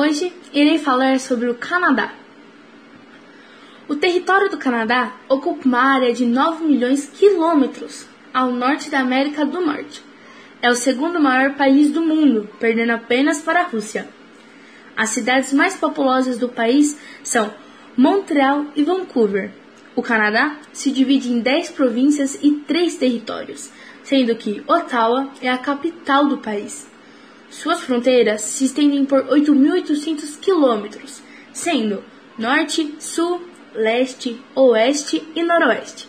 Hoje irei falar sobre o Canadá. O território do Canadá ocupa uma área de 9 milhões de quilômetros ao norte da América do Norte. É o segundo maior país do mundo, perdendo apenas para a Rússia. As cidades mais populosas do país são Montreal e Vancouver. O Canadá se divide em 10 províncias e 3 territórios, sendo que Ottawa é a capital do país. Suas fronteiras se estendem por 8.800 quilômetros, sendo norte, sul, leste, oeste e noroeste.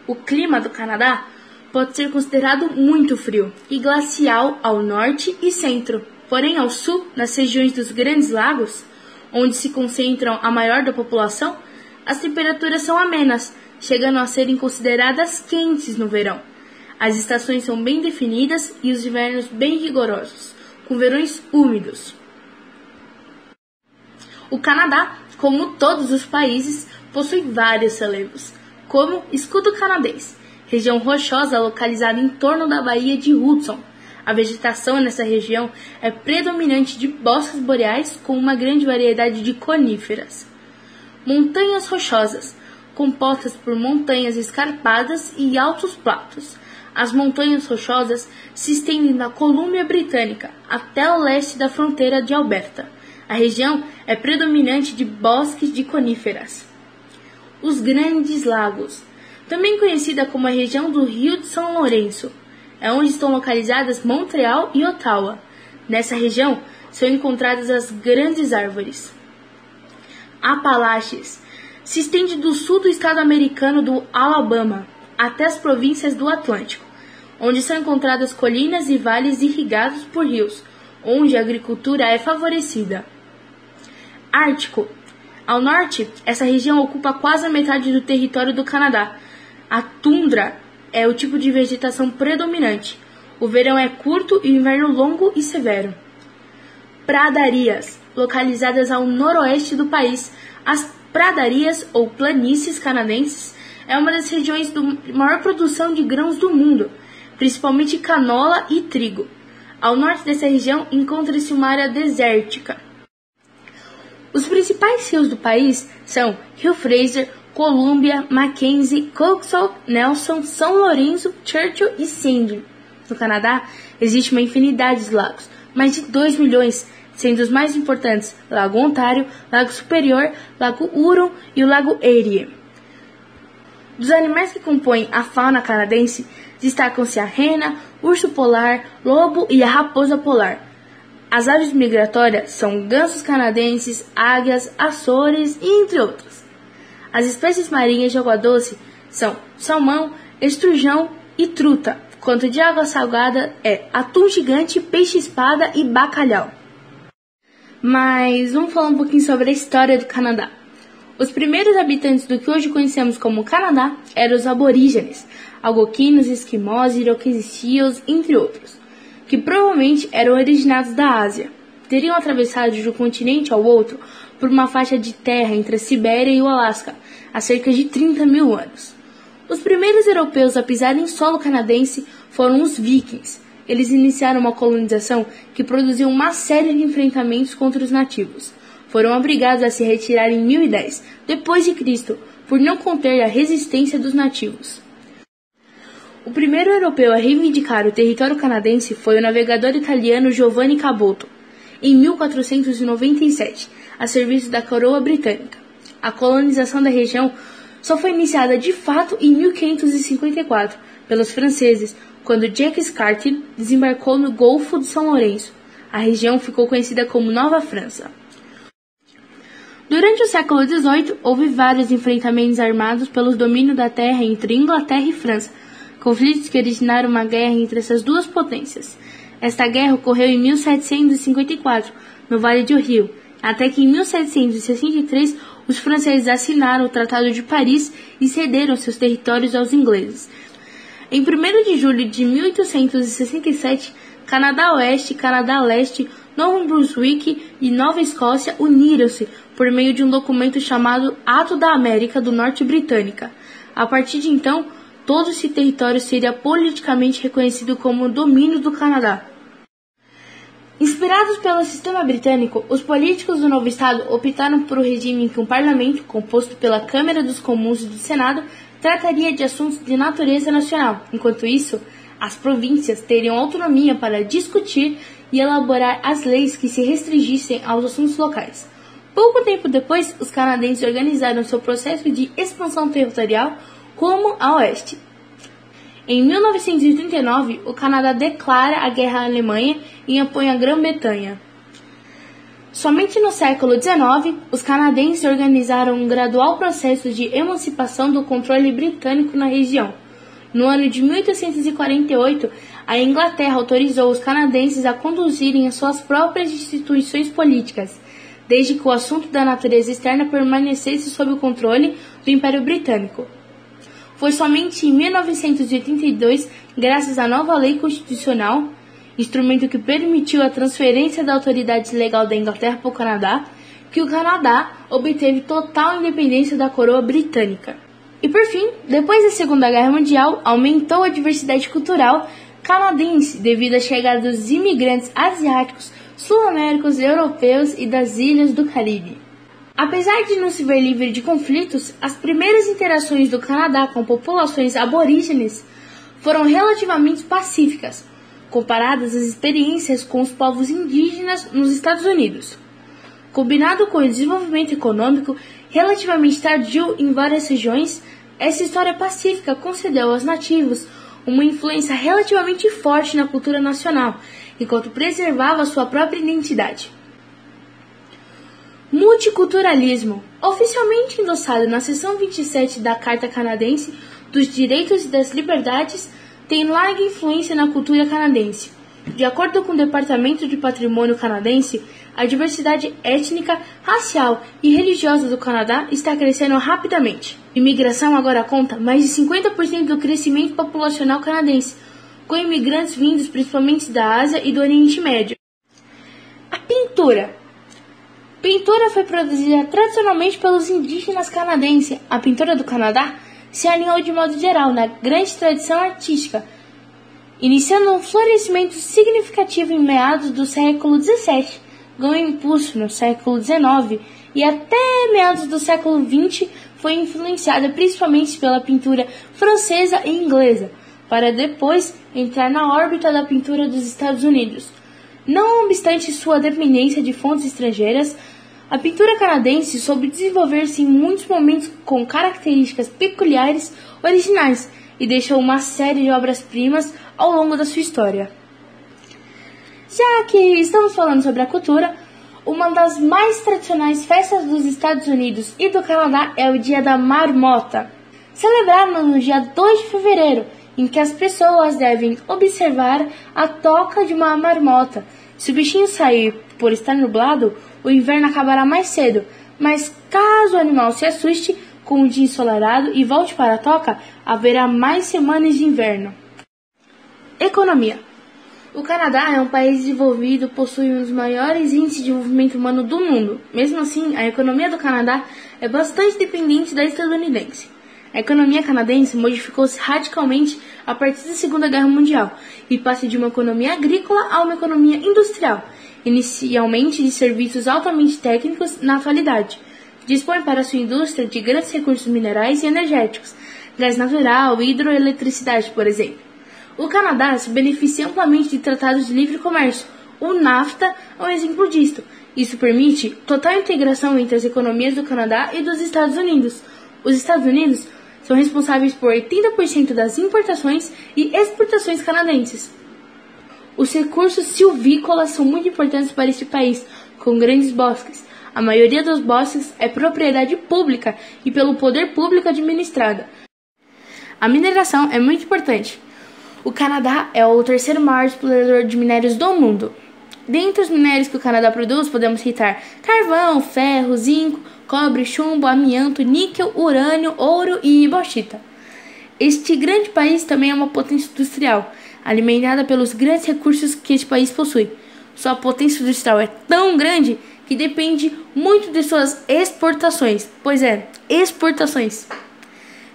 O clima do Canadá pode ser considerado muito frio e glacial ao norte e centro, porém ao sul, nas regiões dos Grandes Lagos, onde se concentram a maior da população, as temperaturas são amenas, chegando a serem consideradas quentes no verão. As estações são bem definidas e os invernos bem rigorosos, com verões úmidos. O Canadá, como todos os países, possui vários relevos, como Escudo Canadense, região rochosa localizada em torno da Baía de Hudson. A vegetação nessa região é predominante de bosques boreais com uma grande variedade de coníferas. Montanhas rochosas, compostas por montanhas escarpadas e altos platos. As montanhas rochosas se estendem da Colômbia Britânica até o leste da fronteira de Alberta. A região é predominante de bosques de coníferas. Os Grandes Lagos, também conhecida como a região do Rio de São Lourenço, é onde estão localizadas Montreal e Ottawa. Nessa região são encontradas as grandes árvores. Apalaches se estende do sul do estado americano do Alabama até as províncias do Atlântico, onde são encontradas colinas e vales irrigados por rios, onde a agricultura é favorecida. Ártico. Ao norte, essa região ocupa quase a metade do território do Canadá. A tundra é o tipo de vegetação predominante. O verão é curto e o inverno longo e severo. Pradarias, localizadas ao noroeste do país. As pradarias ou planícies canadenses é uma das regiões de maior produção de grãos do mundo, principalmente canola e trigo. Ao norte dessa região encontra-se uma área desértica. Os principais rios do país são Rio Fraser, Columbia, Mackenzie, Coxsackie, Nelson, São Lourenço, Churchill e Sandy. No Canadá, existe uma infinidade de lagos, mais de 2 milhões, sendo os mais importantes Lago Ontário, Lago Superior, Lago Huron e o Lago Erie. Dos animais que compõem a fauna canadense, destacam-se a rena, urso polar, lobo e a raposa polar. As aves migratórias são gansos canadenses, águias, açores e entre outros. As espécies marinhas de água doce são salmão, estrujão e truta, quanto de água salgada é atum gigante, peixe-espada e bacalhau. Mas vamos falar um pouquinho sobre a história do Canadá. Os primeiros habitantes do que hoje conhecemos como Canadá eram os aborígenes, algonquinos, esquimós, iroqueses e seals, entre outros, que provavelmente eram originados da Ásia. Teriam atravessado de um continente ao outro por uma faixa de terra entre a Sibéria e o Alasca, há cerca de 30 mil anos. Os primeiros europeus a pisar em solo canadense foram os vikings. Eles iniciaram uma colonização que produziu uma série de enfrentamentos contra os nativos. Foram obrigados a se retirar em 1010, depois de Cristo, por não conter a resistência dos nativos. O primeiro europeu a reivindicar o território canadense foi o navegador italiano Giovanni Caboto, em 1497, a serviço da coroa britânica. A colonização da região só foi iniciada de fato em 1554 pelos franceses, quando Jacques Cartier desembarcou no Golfo de São Lourenço. A região ficou conhecida como Nova França. Durante o século XVIII, houve vários enfrentamentos armados pelo domínio da terra entre Inglaterra e França, conflitos que originaram uma guerra entre essas duas potências. Esta guerra ocorreu em 1754, no Vale do Rio, até que em 1763 os franceses assinaram o Tratado de Paris e cederam seus territórios aos ingleses. Em 1º de julho de 1867, Canadá Oeste, Canadá Leste, Novo Brunswick e Nova Escócia uniram-se por meio de um documento chamado Ato da América do Norte Britânica. A partir de então, todo esse território seria politicamente reconhecido como domínio do Canadá. Inspirados pelo sistema britânico, os políticos do novo estado optaram por um regime em que um parlamento, composto pela Câmara dos Comuns e do Senado, trataria de assuntos de natureza nacional. Enquanto isso, as províncias teriam autonomia para discutir e elaborar as leis que se restringissem aos assuntos locais. Pouco tempo depois, os canadenses organizaram seu processo de expansão territorial rumo a oeste. Em 1939, o Canadá declara a guerra à Alemanha e apoia a Grã-Bretanha. Somente no século XIX, os canadenses organizaram um gradual processo de emancipação do controle britânico na região. No ano de 1848, a Inglaterra autorizou os canadenses a conduzirem as suas próprias instituições políticas, desde que o assunto da natureza externa permanecesse sob o controle do Império Britânico. Foi somente em 1982, graças à nova lei constitucional, instrumento que permitiu a transferência da autoridade legal da Inglaterra para o Canadá, que o Canadá obteve total independência da coroa britânica. E por fim, depois da Segunda Guerra Mundial, aumentou a diversidade cultural canadense devido à chegada dos imigrantes asiáticos, sul-americanos, europeus e das ilhas do Caribe. Apesar de não se ver livre de conflitos, as primeiras interações do Canadá com populações aborígenes foram relativamente pacíficas, comparadas às experiências com os povos indígenas nos Estados Unidos. Combinado com o desenvolvimento econômico relativamente tardio em várias regiões, essa história pacífica concedeu aos nativos uma influência relativamente forte na cultura nacional, enquanto preservava sua própria identidade. Multiculturalismo, oficialmente endossado na seção 27 da Carta Canadense dos Direitos e das Liberdades, tem larga influência na cultura canadense. De acordo com o Departamento de Patrimônio canadense, a diversidade étnica, racial e religiosa do Canadá está crescendo rapidamente. A imigração agora conta mais de 50% do crescimento populacional canadense, com imigrantes vindos principalmente da Ásia e do Oriente Médio. A pintura. Pintura foi produzida tradicionalmente pelos indígenas canadenses. A pintura do Canadá se alinhou de modo geral na grande tradição artística, iniciando um florescimento significativo em meados do século XVII, ganhou impulso no século XIX e até meados do século XX foi influenciada principalmente pela pintura francesa e inglesa, para depois entrar na órbita da pintura dos Estados Unidos. Não obstante sua dependência de fontes estrangeiras, a pintura canadense soube desenvolver-se em muitos momentos com características peculiares originais e deixou uma série de obras-primas ao longo da sua história. Já que estamos falando sobre a cultura, uma das mais tradicionais festas dos Estados Unidos e do Canadá é o Dia da Marmota, celebrado no dia 2 de fevereiro, em que as pessoas devem observar a toca de uma marmota. Se o bichinho sair por estar nublado, o inverno acabará mais cedo, mas caso o animal se assuste com o dia ensolarado e volte para a toca, haverá mais semanas de inverno. Economia. O Canadá é um país desenvolvido, possui um dos maiores índices de desenvolvimento humano do mundo. Mesmo assim, a economia do Canadá é bastante dependente da estadunidense. A economia canadense modificou-se radicalmente a partir da Segunda Guerra Mundial e passa de uma economia agrícola a uma economia industrial, inicialmente de serviços altamente técnicos na atualidade. Dispõe para sua indústria de grandes recursos minerais e energéticos, gás natural e hidroeletricidade, por exemplo. O Canadá se beneficia amplamente de tratados de livre comércio. O NAFTA é um exemplo disto. Isso permite total integração entre as economias do Canadá e dos Estados Unidos. Os Estados Unidos são responsáveis por 80% das importações e exportações canadenses. Os recursos silvícolas são muito importantes para este país, com grandes bosques. A maioria dos bosques é propriedade pública e pelo poder público administrada. A mineração é muito importante. O Canadá é o terceiro maior explorador de minérios do mundo. Dentre os minérios que o Canadá produz, podemos citar carvão, ferro, zinco, cobre, chumbo, amianto, níquel, urânio, ouro e bauxita. Este grande país também é uma potência industrial, alimentada pelos grandes recursos que este país possui. Sua potência industrial é tão grande que depende muito de suas exportações. Exportações.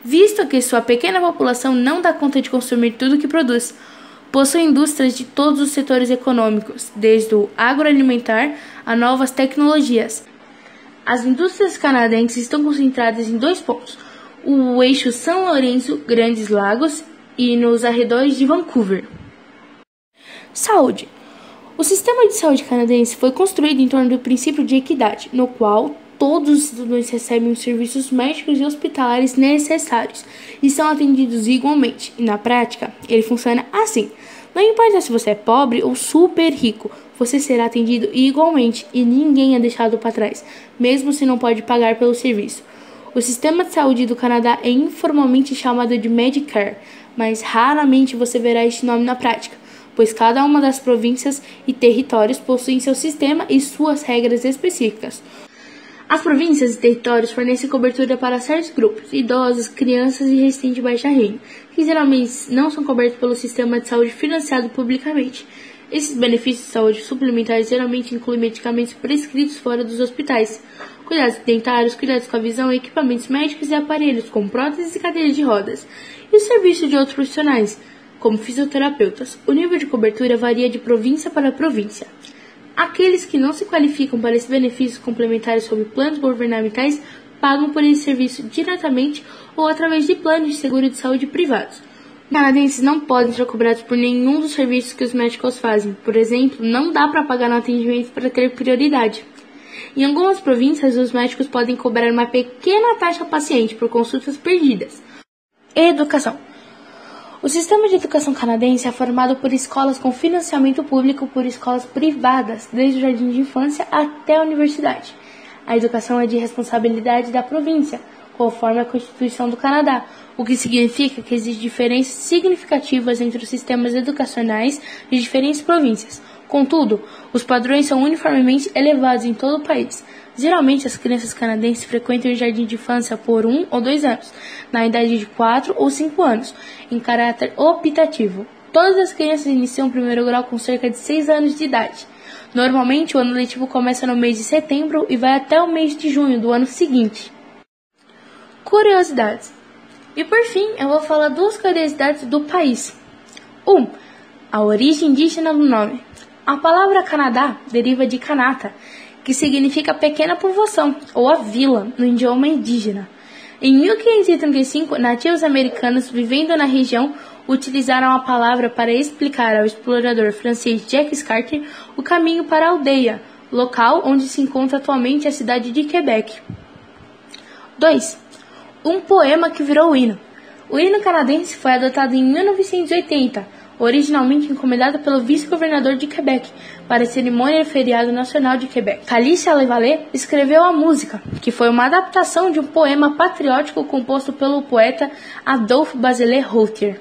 Visto que sua pequena população não dá conta de consumir tudo o que produz, possui indústrias de todos os setores econômicos, desde o agroalimentar a novas tecnologias. As indústrias canadenses estão concentradas em 2 pontos: o eixo São Lourenço, Grandes Lagos e nos arredores de Vancouver. Saúde. O sistema de saúde canadense foi construído em torno do princípio de equidade, no qual todos os cidadãos recebem os serviços médicos e hospitalares necessários e são atendidos igualmente. E na prática, ele funciona assim: não importa se você é pobre ou super rico, você será atendido igualmente e ninguém é deixado para trás, mesmo se não pode pagar pelo serviço. O sistema de saúde do Canadá é informalmente chamado de Medicare, mas raramente você verá este nome na prática, pois cada uma das províncias e territórios possuem seu sistema e suas regras específicas. As províncias e territórios fornecem cobertura para certos grupos: idosos, crianças e residentes de baixa renda, que geralmente não são cobertos pelo sistema de saúde financiado publicamente. Esses benefícios de saúde suplementares geralmente incluem medicamentos prescritos fora dos hospitais, cuidados dentários, cuidados com a visão, equipamentos médicos e aparelhos como próteses e cadeiras de rodas, e o serviço de outros profissionais, como fisioterapeutas. O nível de cobertura varia de província para província. Aqueles que não se qualificam para esses benefícios complementares sob planos governamentais pagam por esse serviço diretamente ou através de planos de seguro de saúde privados. Os canadenses não podem ser cobrados por nenhum dos serviços que os médicos fazem. Por exemplo, não dá para pagar no atendimento para ter prioridade. Em algumas províncias, os médicos podem cobrar uma pequena taxa ao paciente por consultas perdidas. Educação. O sistema de educação canadense é formado por escolas com financiamento público por escolas privadas, desde o jardim de infância até a universidade. A educação é de responsabilidade da província, conforme a Constituição do Canadá, o que significa que existem diferenças significativas entre os sistemas educacionais de diferentes províncias. Contudo, os padrões são uniformemente elevados em todo o país. Geralmente, as crianças canadenses frequentam o jardim de infância por 1 ou 2 anos, na idade de 4 ou 5 anos, em caráter optativo. Todas as crianças iniciam o primeiro grau com cerca de 6 anos de idade. Normalmente, o ano letivo começa no mês de setembro e vai até o mês de junho do ano seguinte. Curiosidades. E por fim, eu vou falar 2 curiosidades do país. 1. A origem indígena do nome. A palavra Canadá deriva de Kanata, que significa pequena povoação, ou a vila, no idioma indígena. Em 1535, nativos americanos vivendo na região utilizaram a palavra para explicar ao explorador francês Jacques Cartier o caminho para a aldeia, local onde se encontra atualmente a cidade de Quebec. 2. Um poema que virou hino. O hino canadense foi adotado em 1980, originalmente encomendado pelo vice-governador de Quebec para a cerimônia do feriado nacional de Quebec. Calice Alevalé escreveu a música, que foi uma adaptação de um poema patriótico composto pelo poeta Adolphe Basile Routier.